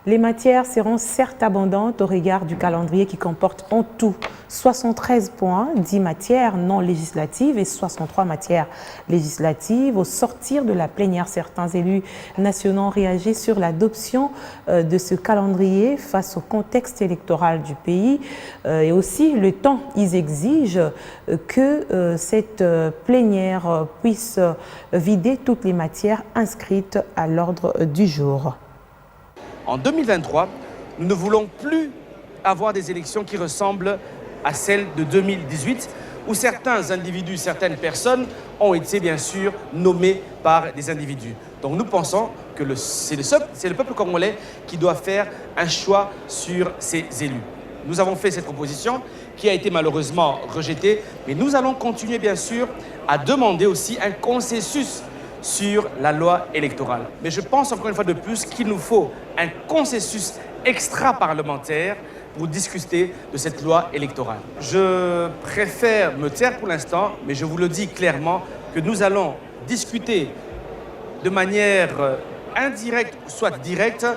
Les matières seront certes abondantes au regard du calendrier qui comporte en tout 73 points, 10 matières non législatives et 63 matières législatives. Au sortir de la plénière, certains élus nationaux ont réagi sur l'adoption de ce calendrier face au contexte électoral du pays et aussi le temps. Ils exigent que cette plénière puisse vider toutes les matières inscrites à l'ordre du jour. En 2023, nous ne voulons plus avoir des élections qui ressemblent à celles de 2018, où certains individus, certaines personnes ont été bien sûr nommés par des individus. Donc nous pensons que c'est le peuple congolais qui doit faire un choix sur ses élus. Nous avons fait cette proposition qui a été malheureusement rejetée, mais nous allons continuer bien sûr à demander aussi un consensus sur la loi électorale. Mais je pense encore une fois de plus qu'il nous faut un consensus extra-parlementaire pour discuter de cette loi électorale. Je préfère me taire pour l'instant, mais je vous le dis clairement que nous allons discuter de manière indirecte, soit directe,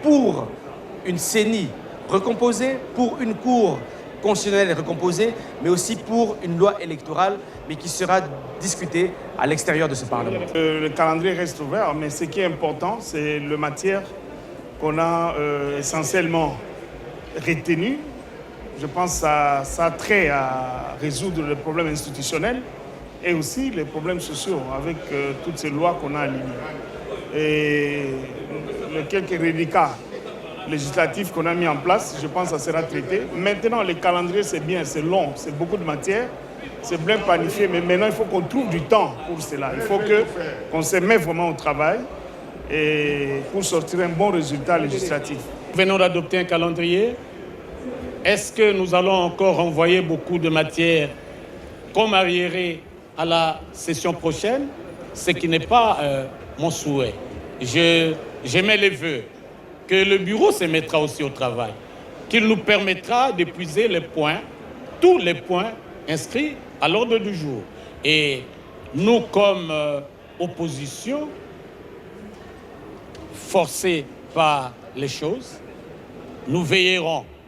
pour une CENI recomposée, pour une Cour constitutionnelle recomposée, mais aussi pour une loi électorale, mais qui sera discutée à l'extérieur de ce Parlement. Le calendrier reste ouvert, mais ce qui est important, c'est la matière qu'on a essentiellement retenue. Je pense que ça a trait à résoudre les problèmes institutionnels et aussi les problèmes sociaux avec toutes ces lois qu'on a alignées. Et les quelques reliquats législatifs qu'on a mis en place, je pense que ça sera traité. Maintenant, le calendrier, c'est bien, c'est long, c'est beaucoup de matière, c'est bien planifié, mais maintenant, il faut qu'on trouve du temps pour cela. Il faut qu'on se mette vraiment au travail et pour sortir un bon résultat législatif. Nous venons d'adopter un calendrier. Est-ce que nous allons encore envoyer beaucoup de matières comme arriéré à la session prochaine? Ce qui n'est pas mon souhait. J'émets les vœux que le bureau se mettra aussi au travail, qu'il nous permettra d'épuiser les points, tous les points inscrits à l'ordre du jour. Et nous, comme opposition, forcés par les choses, nous veillerons